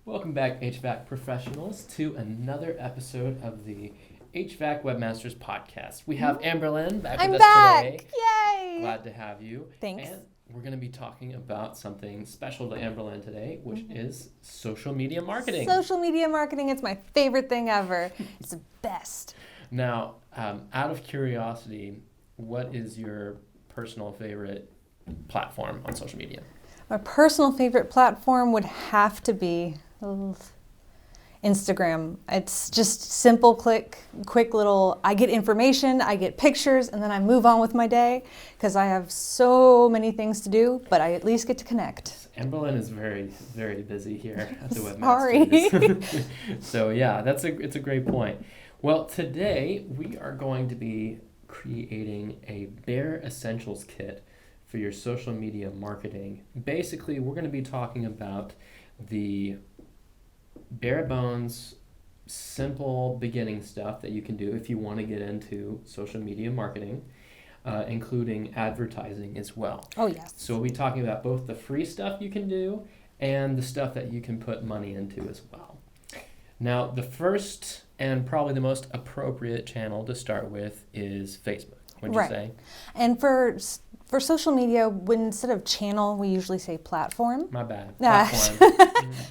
Welcome back, HVAC professionals, to another episode of the HVAC Webmasters podcast. We have Amberlynn back with us today. Yay! Glad to have you. Thanks. And we're going to be talking about something special to Amberlynn today, which is social media marketing. Social media marketing, it's my favorite thing ever. It's the best. Now, out of curiosity, what is your personal favorite platform on social media? My personal favorite platform would have to be Instagram. It's just simple, quick little, I get information, I get pictures, and then I move on with my day because I have so many things to do, but I at least get to connect. Amberlynn is very, very busy here at the Sorry. Webmasters. So yeah, it's a great point. Well, today we are going to be creating a bare essentials kit for your social media marketing. Basically, we're going to be talking about the bare bones, simple beginning stuff that you can do if you want to get into social media marketing, including advertising as well. Oh, yes. So we'll be talking about both the free stuff you can do and the stuff that you can put money into as well. Now, the first and probably the most appropriate channel to start with is Facebook, wouldn't you say? And for social media, when instead of channel, we usually say platform. My bad. Yeah. Platform.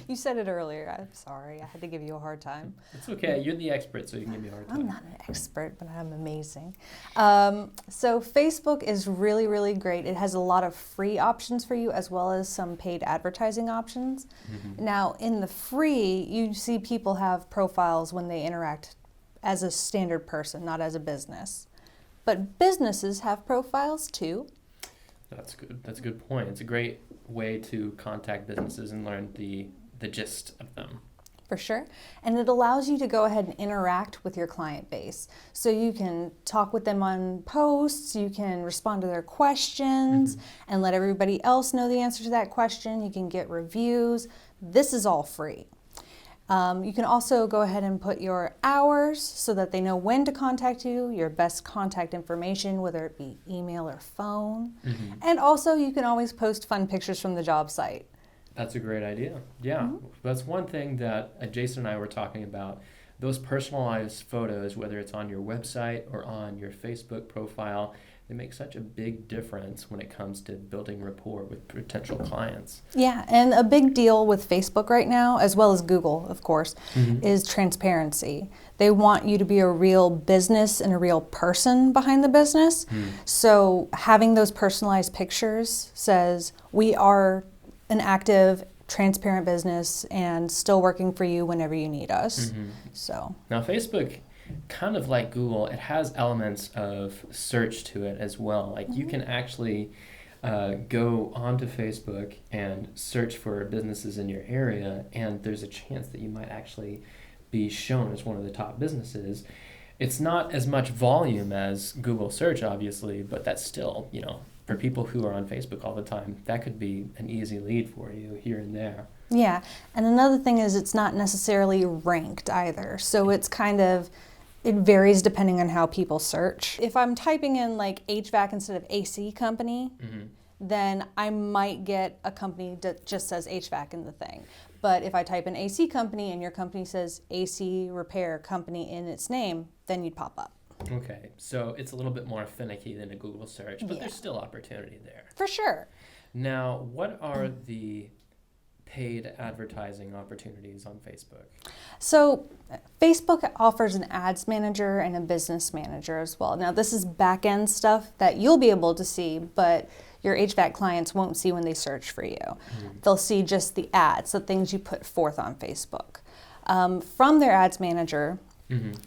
You said it earlier. I'm sorry. I had to give you a hard time. It's okay. You're the expert, so you can give me a hard time. I'm not an expert, but I'm amazing. So Facebook is really, really great. It has a lot of free options for you as well as some paid advertising options. Mm-hmm. Now, in the free, you see people have profiles when they interact as a standard person, not as a business. But businesses have profiles too. That's good. That's a good point. It's a great way to contact businesses and learn the gist of them. For sure. And it allows you to go ahead and interact with your client base. So you can talk with them on posts, you can respond to their questions, and let everybody else know the answer to that question. You can get reviews. This is all free. You can also go ahead and put your hours so that they know when to contact you, your best contact information, whether it be email or phone. Mm-hmm. And also you can always post fun pictures from the job site. That's a great idea. Yeah, That's one thing that Jason and I were talking about. Those personalized photos, whether it's on your website or on your Facebook profile, they make such a big difference when it comes to building rapport with potential clients. Yeah, and a big deal with Facebook right now, as well as Google, of course, is transparency. They want you to be a real business and a real person behind the business. So having those personalized pictures says, we are an active, transparent business and still working for you whenever you need us. So now Facebook, kind of like Google, it has elements of search to it as well. Like you can actually go onto Facebook and search for businesses in your area, and there's a chance that you might actually be shown as one of the top businesses. It's not as much volume as Google search, obviously, but that's still, for people who are on Facebook all the time, that could be an easy lead for you here and there. Yeah, and another thing is it's not necessarily ranked either. So it's it varies depending on how people search. If I'm typing in like HVAC instead of AC company, then I might get a company that just says HVAC in the thing. But if I type in AC company and your company says AC repair company in its name, then you'd pop up. Okay, so it's a little bit more finicky than a Google search, but there's still opportunity there. For sure. Now, what are the paid advertising opportunities on Facebook? So Facebook offers an ads manager and a business manager as well. Now, this is back-end stuff that you'll be able to see, but your HVAC clients won't see when they search for you. They'll see just the ads, the things you put forth on Facebook. From their ads manager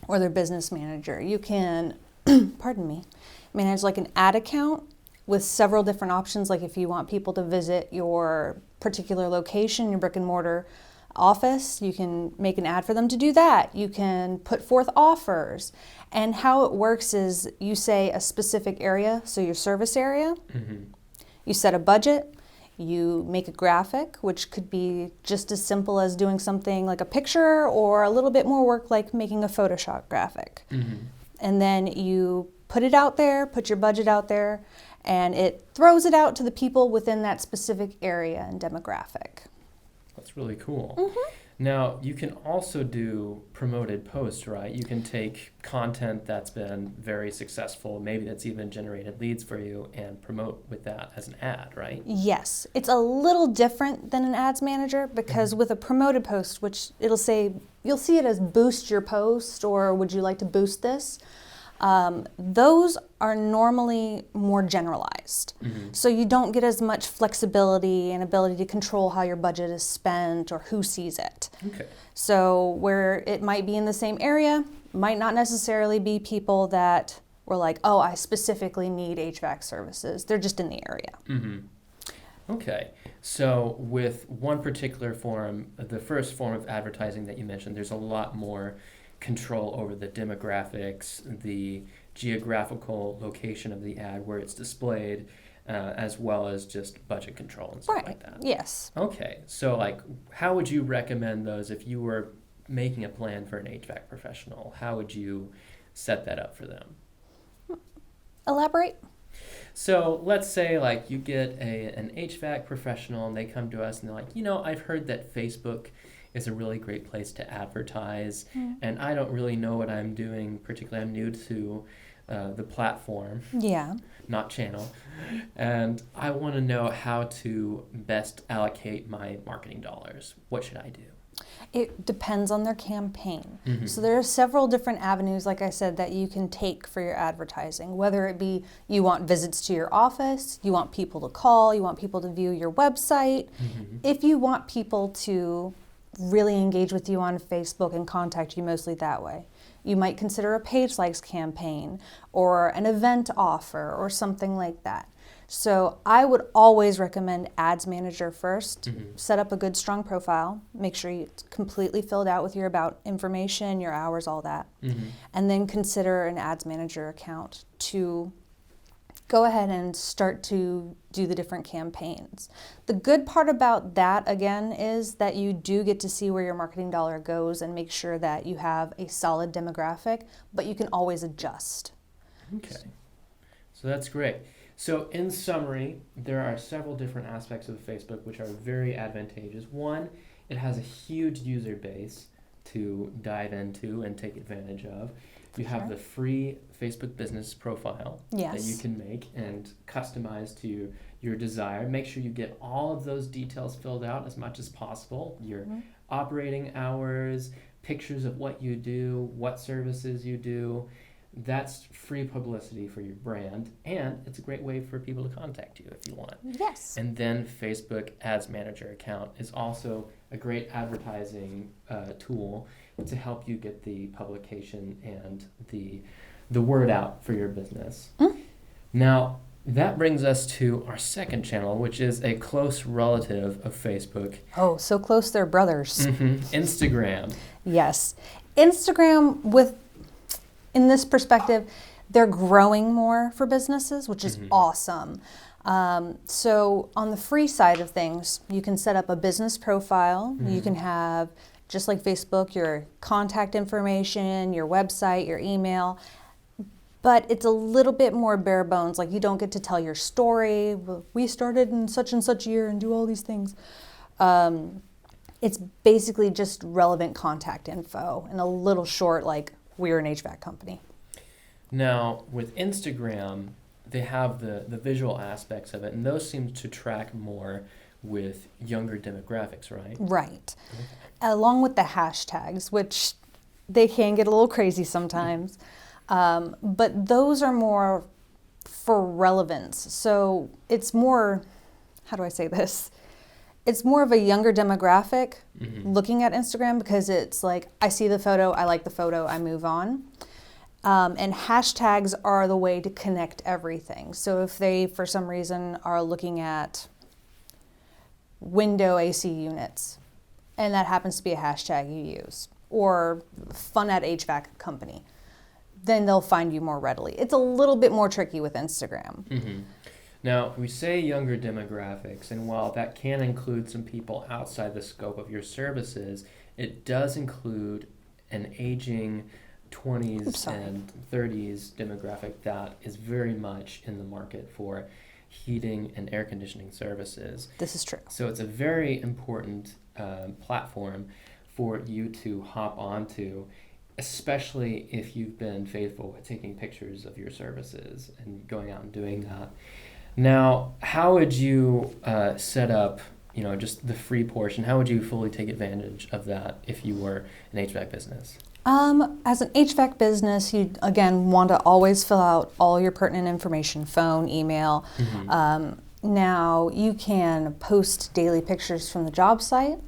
or their business manager, you can, manage like an ad account with several different options. Like if you want people to visit your particular location, your brick and mortar office, you can make an ad for them to do that. You can put forth offers. And how it works is you say a specific area, so your service area, you set a budget, you make a graphic, which could be just as simple as doing something like a picture or a little bit more work like making a Photoshop graphic. And then you put it out there, put your budget out there, and it throws it out to the people within that specific area and demographic. That's really cool. Now, you can also do promoted posts, right? You can take content that's been very successful, maybe that's even generated leads for you, and promote with that as an ad, right? Yes, it's a little different than an ads manager because with a promoted post, which it'll say, you'll see it as boost your post or would you like to boost this? Those are normally more generalized. So you don't get as much flexibility and ability to control how your budget is spent or who sees it. Okay. So where it might be in the same area, might not necessarily be people that were like, oh, I specifically need HVAC services. They're just in the area. Okay. So with one particular form, the first form of advertising that you mentioned, there's a lot more control over the demographics, the geographical location of the ad where it's displayed, as well as just budget control and stuff like that. Yes. Okay, so like, how would you recommend those if you were making a plan for an HVAC professional? How would you set that up for them? Elaborate. So let's say like you get an HVAC professional and they come to us and they're like, I've heard that Facebook is a really great place to advertise, and I don't really know what I'm doing. Particularly, I'm new to the platform, not channel, and I want to know how to best allocate my marketing dollars. What should I do? It depends on their campaign. So there are several different avenues, like I said, that you can take for your advertising, whether it be you want visits to your office, you want people to call, you want people to view your website. If you want people to really engage with you on Facebook and contact you mostly that way, you might consider a page likes campaign or an event offer or something like that. So I would always recommend Ads Manager first. Set up a good, strong profile. Make sure it's completely filled out with your about information, your hours, all that. And then consider an Ads Manager account to go ahead and start to do the different campaigns. The good part about that, again, is that you do get to see where your marketing dollar goes and make sure that you have a solid demographic, but you can always adjust. Okay, so that's great. So in summary, there are several different aspects of Facebook which are very advantageous. One, it has a huge user base to dive into and take advantage of. You have the free Facebook business profile that you can make and customize to your desire. Make sure you get all of those details filled out as much as possible. Your operating hours, pictures of what you do, what services you do. That's free publicity for your brand, and it's a great way for people to contact you if you want. Yes. And then Facebook Ads Manager account is also a great advertising tool to help you get the publication and the word out for your business. Now, that brings us to our second channel, which is a close relative of Facebook. Oh, so close they're brothers. Instagram. Yes. Instagram, in this perspective, they're growing more for businesses, which is awesome. So on the free side of things, you can set up a business profile. You can have, just like Facebook, your contact information, your website, your email. But it's a little bit more bare bones. Like, you don't get to tell your story. We started in such and such year and do all these things. It's basically just relevant contact info and a little short, like, we're an HVAC company. Now, with Instagram, they have the visual aspects of it, and those seem to track more with younger demographics, right? Right. Along with the hashtags, which they can get a little crazy sometimes. But those are more for relevance. So it's more, how do I say this? It's more of a younger demographic looking at Instagram, because it's like, I see the photo, I like the photo, I move on. And hashtags are the way to connect everything. So if they, for some reason, are looking at window AC units, and that happens to be a hashtag you use, or fun at HVAC company, then they'll find you more readily. It's a little bit more tricky with Instagram. Now, we say younger demographics, and while that can include some people outside the scope of your services, it does include an aging 20s and 30s demographic that is very much in the market for heating and air conditioning services. This is true. So it's a very important platform for you to hop onto, especially if you've been faithful with taking pictures of your services and going out and doing that. Now, how would you set up, just the free portion? How would you fully take advantage of that if you were an HVAC business? As an HVAC business, you again want to always fill out all your pertinent information, phone, email. Now you can post daily pictures from the job site.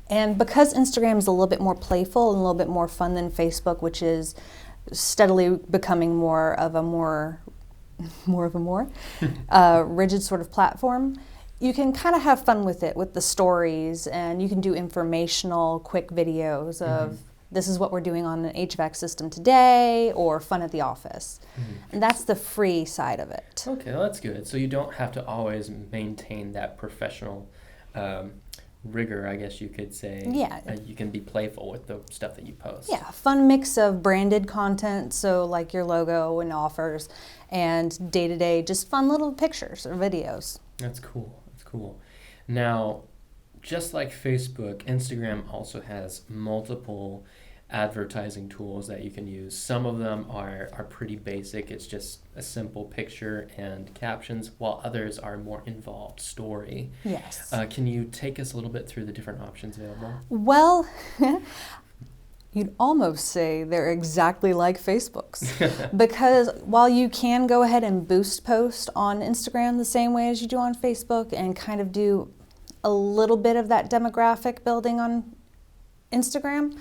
And because Instagram is a little bit more playful and a little bit more fun than Facebook, which is steadily becoming more of a rigid sort of platform, you can kind of have fun with it, with the stories, and you can do informational, quick videos of this is what we're doing on an HVAC system today, or fun at the office. And that's the free side of it. Okay, well, that's good. So you don't have to always maintain that professional rigor, I guess you could say. Yeah. You can be playful with the stuff that you post. Yeah, fun mix of branded content, so like your logo and offers, and day-to-day just fun little pictures or videos. That's cool. That's cool. Now, just like Facebook, Instagram also has multiple advertising tools that you can use. Some of them are pretty basic. It's just a simple picture and captions, while others are more involved story. Yes. Can you take us a little bit through the different options available? Well, you'd almost say they're exactly like Facebook's. Because while you can go ahead and boost post on Instagram the same way as you do on Facebook and kind of do a little bit of that demographic building on Instagram,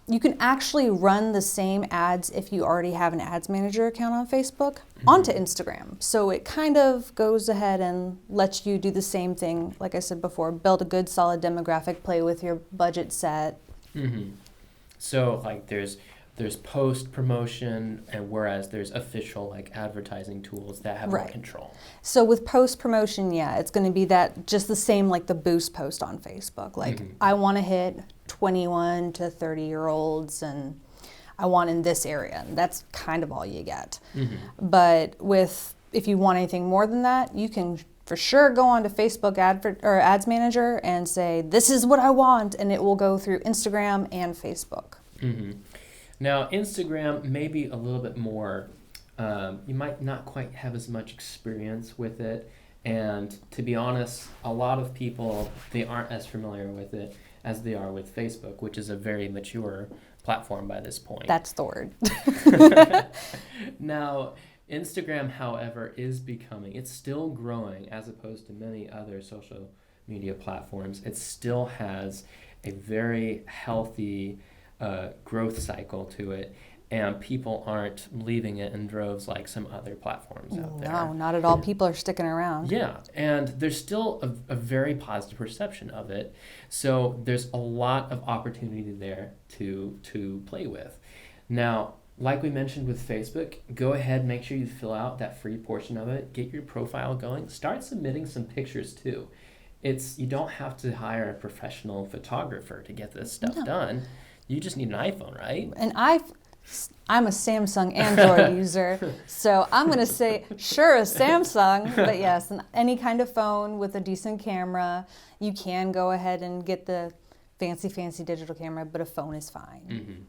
you can actually run the same ads if you already have an ads manager account on Facebook onto Instagram. So it kind of goes ahead and lets you do the same thing, like I said before, build a good solid demographic, play with your budget set. So like there's post promotion, and whereas there's official like advertising tools that have more control. So with post promotion, it's going to be that just the same like the boost post on Facebook. Like I want to hit 21 to 30-year-olds and I want in this area. And that's kind of all you get. But if you want anything more than that, you can for sure go on to Facebook Ads Manager and say, this is what I want, and it will go through Instagram and Facebook. Now, Instagram may be a little bit more, you might not quite have as much experience with it. And to be honest, a lot of people, they aren't as familiar with it as they are with Facebook, which is a very mature platform by this point. That's the word. Now, Instagram, however, it's still growing as opposed to many other social media platforms. It still has a very healthy growth cycle to it, and people aren't leaving it in droves like some other platforms out there. No, not at all. People are sticking around. Yeah, and there's still a very positive perception of it. So there's a lot of opportunity there to play with. Now, like we mentioned with Facebook, go ahead, make sure you fill out that free portion of it, get your profile going, start submitting some pictures too. You don't have to hire a professional photographer to get this stuff done. You just need an iPhone, right? And I'm a Samsung Android user, so I'm going to say, sure, a Samsung, but yes, any kind of phone with a decent camera. You can go ahead and get the fancy digital camera, but a phone is fine.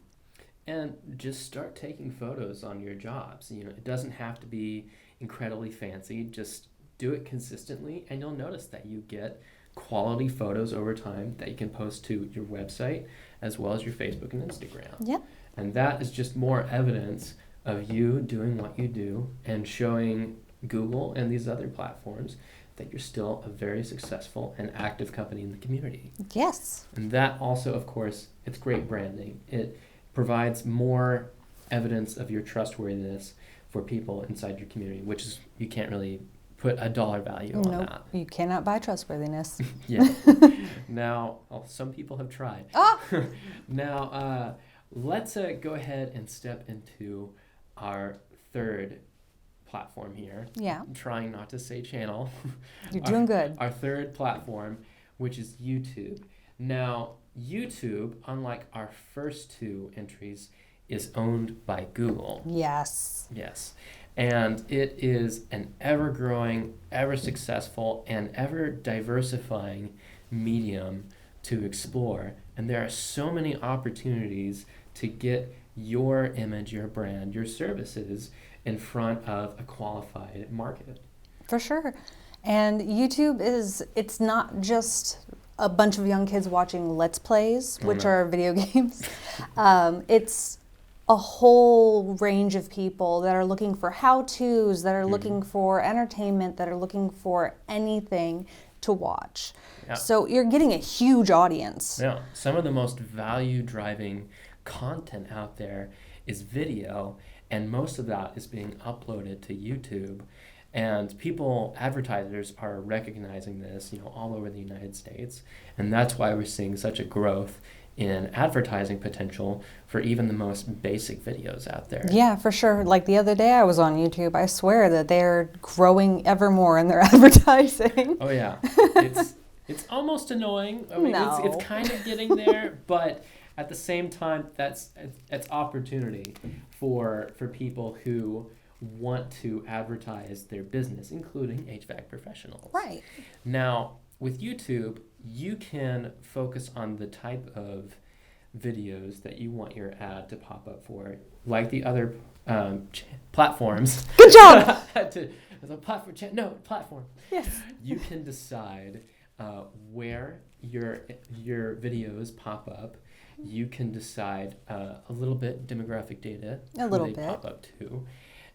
And just start taking photos on your jobs. It doesn't have to be incredibly fancy. Just do it consistently, and you'll notice that you get quality photos over time that you can post to your website as well as your Facebook and Instagram. Yeah. And that is just more evidence of you doing what you do and showing Google and these other platforms that you're still a very successful and active company in the community. Yes. And that also, of course, it's great branding. It provides more evidence of your trustworthiness for people inside your community, which is, you can't really put a dollar value on that. You cannot buy trustworthiness. Yeah. Now, some people have tried. Now, let's go ahead and step into our third platform here. Yeah. I'm trying not to say channel. You're doing good. Our third platform, which is YouTube. Now, YouTube, unlike our first two entries, is owned by Google. Yes. Yes. And it is an ever-growing, ever-successful, and ever-diversifying medium to explore And there are so many opportunities to get your image, your brand, your services in front of a qualified market. For sure. And YouTube it's not just a bunch of young kids watching Let's Plays, which are video games. It's a whole range of people that are looking for how-tos, that are looking for entertainment, that are looking for anything to watch. Yeah. So you're getting a huge audience. Yeah. Some of the most value-driving content out there is video, and most of that is being uploaded to YouTube. And advertisers are recognizing this, all over the United States. And that's why we're seeing such a growth in advertising potential for even the most basic videos out there. Yeah, for sure. Like the other day I was on YouTube, I swear that they're growing ever more in their advertising. Oh yeah. It's almost annoying. I mean, No. it's kind of getting there, but at the same time, it's opportunity for people who want to advertise their business, including HVAC professionals. Right. Now, with YouTube, you can focus on the type of videos that you want your ad to pop up for, like the other platforms. Good job. Platform. Yes. You can decide where your videos pop up. You can decide a little bit demographic data. Who they pop up to.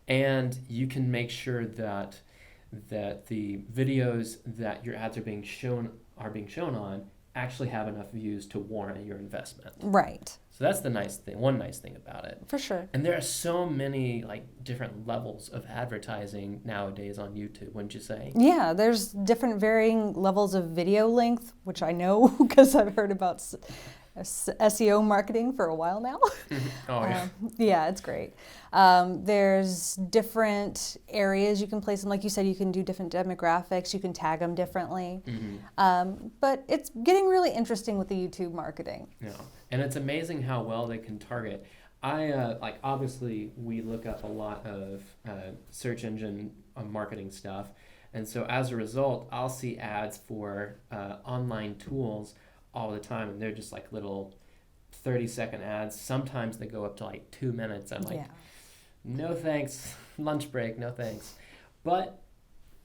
And you can make sure that the videos that your ads are being shown on actually have enough views to warrant your investment. Right. So that's the one nice thing about it. For sure. And there are so many different levels of advertising nowadays on YouTube, wouldn't you say? Yeah, there's different varying levels of video length, which I know because I've heard about SEO marketing for a while now. Oh, yeah. Yeah, it's great. There's different areas you can place them. Like you said, you can do different demographics. You can tag them differently. But it's getting really interesting with the YouTube marketing. Yeah, and it's amazing how well they can target. Obviously, we look up a lot of search engine marketing stuff. And so as a result, I'll see ads for online tools all the time, and they're just little 30-second ads. Sometimes they go up to 2 minutes. I'm no thanks, lunch break, no thanks. But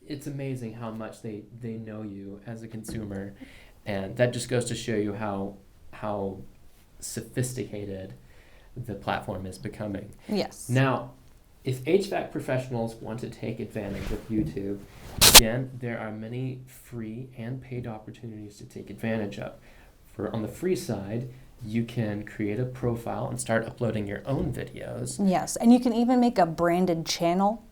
it's amazing how much they know you as a consumer, and that just goes to show you how sophisticated the platform is becoming. Yes. Now, if HVAC professionals want to take advantage of YouTube, again, there are many free and paid opportunities to take advantage of. On the free side, you can create a profile and start uploading your own videos. Yes, and you can even make a branded channel.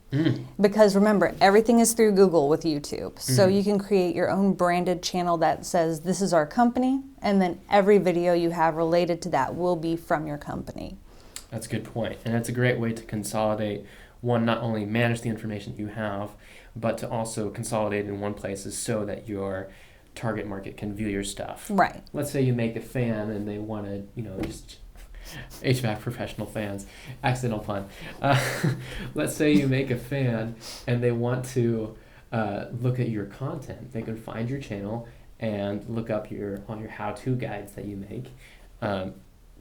Because remember, everything is through Google with YouTube. So you can create your own branded channel that says, this is our company, and then every video you have related to that will be from your company. That's a good point. And that's a great way to consolidate, not only manage the information you have, but to also consolidate in one place so that your target market can view your stuff. Right. Let's say you make a fan and they want to, just HVAC professional fans, accidental pun. Let's say you make a fan and they want to look at your content. They can find your channel and look up all your how-to guides that you make.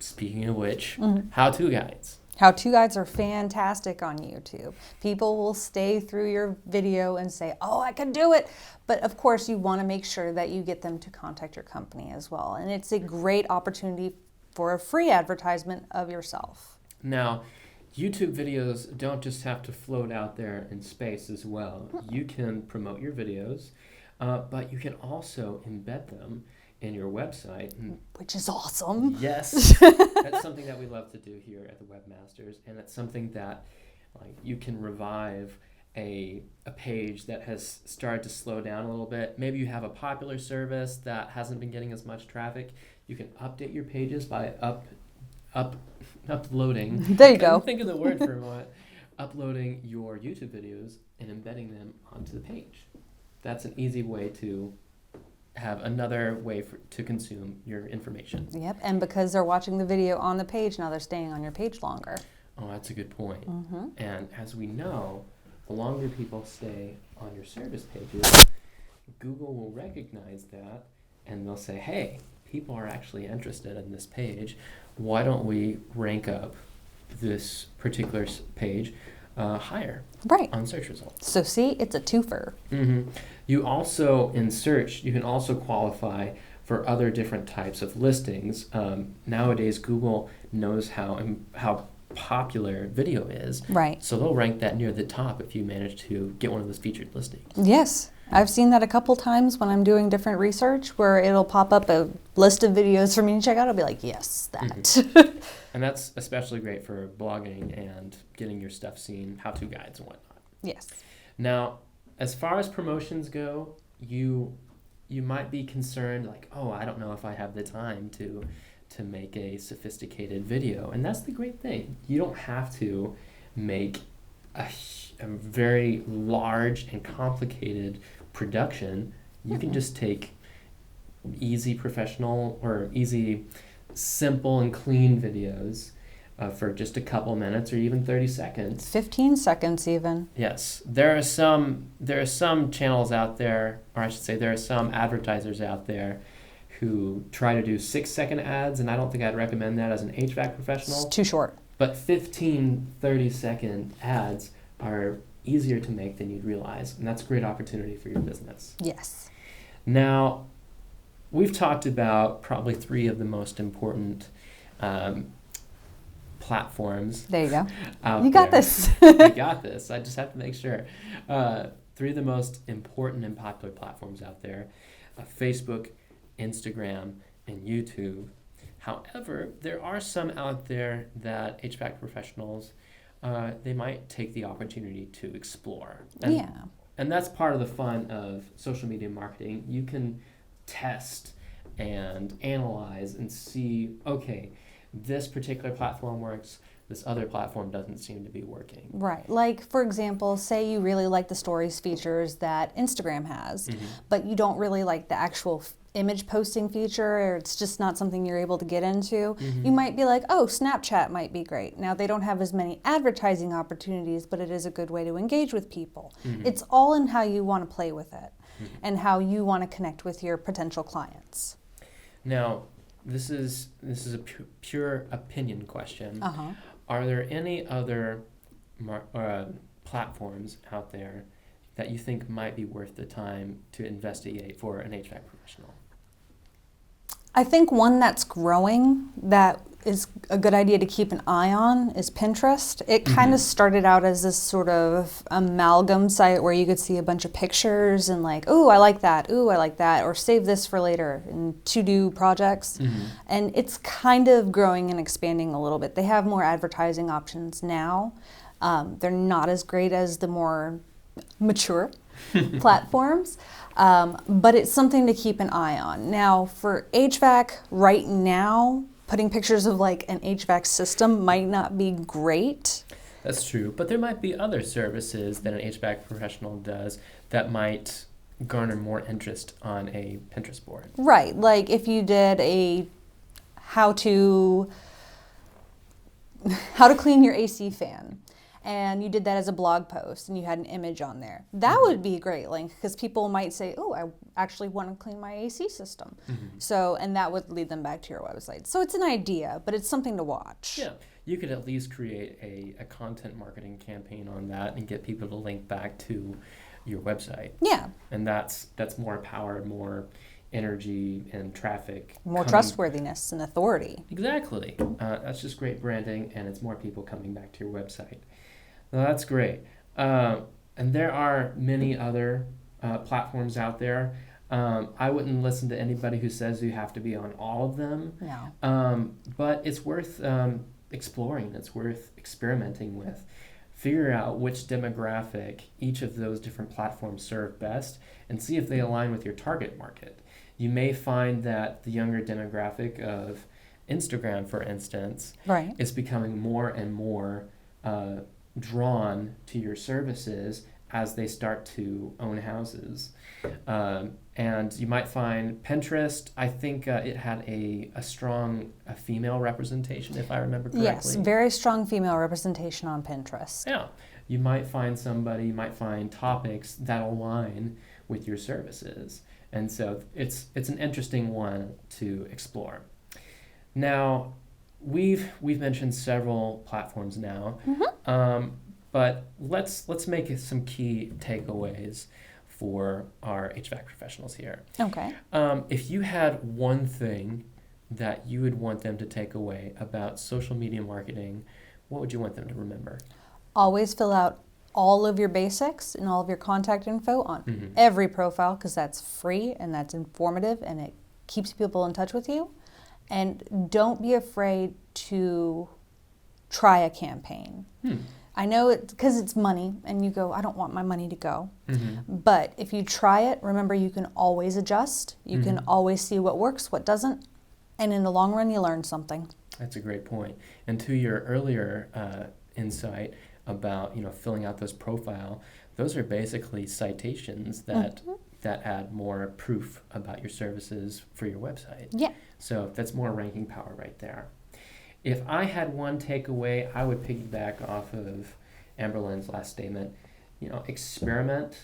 Speaking of which, how-to guides. How-to guides are fantastic on YouTube. People will stay through your video and say, oh, I can do it. But of course, you want to make sure that you get them to contact your company as well. And it's a great opportunity for a free advertisement of yourself. Now, YouTube videos don't just have to float out there in space as well. You can promote your videos, but you can also embed them in your website. Which is awesome. Yes. That's something that we love to do here at the Webmasters, and it's something that you can revive a page that has started to slow down a little bit. Maybe you have a popular service that hasn't been getting as much traffic. You can update your pages by uploading. There you go. Think of the word for a moment. Uploading your YouTube videos and embedding them onto the page. That's an easy way to have another way to consume your information. Yep, and because they're watching the video on the page, now they're staying on your page longer. Oh, that's a good point. And as we know, the longer people stay on your service pages, Google will recognize that, and they'll say, hey, people are actually interested in this page. Why don't we rank up this particular page higher Right. on search results? So see, it's a twofer. You also, in search, you can also qualify for other different types of listings. Nowadays, Google knows how popular video is. Right. So they'll rank that near the top if you manage to get one of those featured listings. Yes. I've seen that a couple times when I'm doing different research where it'll pop up a list of videos for me to check out. I'll be like, yes, that. And that's especially great for blogging and getting your stuff seen, how-to guides and whatnot. Yes. Now, as far as promotions go, you might be concerned, like, oh, I don't know if I have the time to make a sophisticated video. And that's the great thing. You don't have to make a very large and complicated production. You can just take easy professional or easy simple and clean videos for just a couple minutes or even 30 seconds. 15 seconds even. Yes. There are some channels out there, or I should say there are some advertisers out there who try to do 6-second ads, and I don't think I'd recommend that as an HVAC professional. It's too short. But 15, 30-second ads are easier to make than you'd realize, and that's a great opportunity for your business. Yes. Now, we've talked about probably 3 of the most important platforms. There you go. You got this. You got this. I just have to make sure. 3 of the most important and popular platforms out there: Facebook, Instagram, and YouTube. However, there are some out there that HVAC professionals, they might take the opportunity to explore. And that's part of the fun of social media marketing. You can test and analyze and see, okay, this particular platform works, this other platform doesn't seem to be working. Right. Like, for example, say you really like the stories features that Instagram has, but you don't really like the actual image posting feature, or it's just not something you're able to get into. You might be like, oh, Snapchat might be great. Now, they don't have as many advertising opportunities, but it is a good way to engage with people. It's all in how you want to play with it and how you want to connect with your potential clients. Now, this is a pure opinion question. Are there any other platforms out there that you think might be worth the time to investigate for an HVAC professional? I think one that's growing that is a good idea to keep an eye on is Pinterest. It kind of started out as this sort of amalgam site where you could see a bunch of pictures and like, ooh, I like that, or save this for later and to-do projects. And it's kind of growing and expanding a little bit. They have more advertising options now. They're not as great as the more mature platforms, but it's something to keep an eye on. Now, for HVAC right now, putting pictures of like an HVAC system might not be great. That's true, but there might be other services that an HVAC professional does that might garner more interest on a Pinterest board. Right, like if you did a how to clean your AC fan, and you did that as a blog post and you had an image on there, that would be a great link because people might say, oh, I actually want to clean my AC system. So, and that would lead them back to your website. So it's an idea, but it's something to watch. Yeah, you could at least create a content marketing campaign on that and get people to link back to your website. Yeah. And that's more power, more energy and traffic. More trustworthiness and authority. Exactly. That's just great branding, and it's more people coming back to your website. Well, that's great. And there are many other platforms out there. I wouldn't listen to anybody who says you have to be on all of them. No. But it's worth exploring. It's worth experimenting with. Figure out which demographic each of those different platforms serve best and see if they align with your target market. You may find that the younger demographic of Instagram, for instance, is becoming more and more drawn to your services as they start to own houses. And you might find Pinterest, I think it had a strong female representation, if I remember correctly. Yes, very strong female representation on Pinterest. Yeah. You might find topics that align with your services. And so it's an interesting one to explore. Now, we've mentioned several platforms now, but let's make some key takeaways for our HVAC professionals here. Okay. If you had one thing that you would want them to take away about social media marketing, what would you want them to remember? Always fill out all of your basics and all of your contact info on every profile, because that's free and that's informative and it keeps people in touch with you. And don't be afraid to try a campaign. I know it because it's money and you go, I don't want my money to go. But if you try it, remember you can always adjust. You can always see what works, what doesn't. And in the long run, you learn something. That's a great point. And to your earlier insight about filling out those profile, those are basically citations that add more proof about your services for your website. Yeah. So that's more ranking power right there. If I had one takeaway, I would piggyback off of Amberlynn's last statement. Experiment,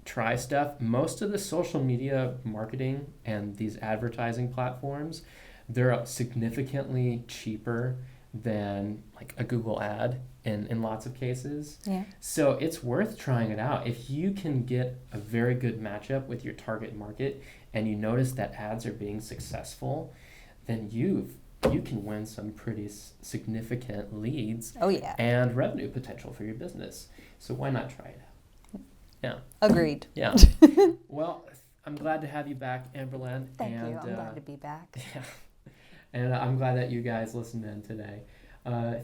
try stuff. Most of the social media marketing and these advertising platforms, they're significantly cheaper than like a Google ad in lots of cases. Yeah. So it's worth trying it out. If you can get a very good matchup with your target market and you notice that ads are being successful, then you can win some pretty significant leads and revenue potential for your business. So why not try it out? Yeah. Agreed. Yeah. Well, I'm glad to have you back, Amberlynn. Thank you. I'm glad to be back. Yeah. And I'm glad that you guys listened in today.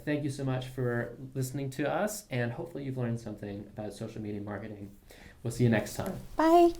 Thank you so much for listening to us, and hopefully you've learned something about social media marketing. We'll see you next time. Bye.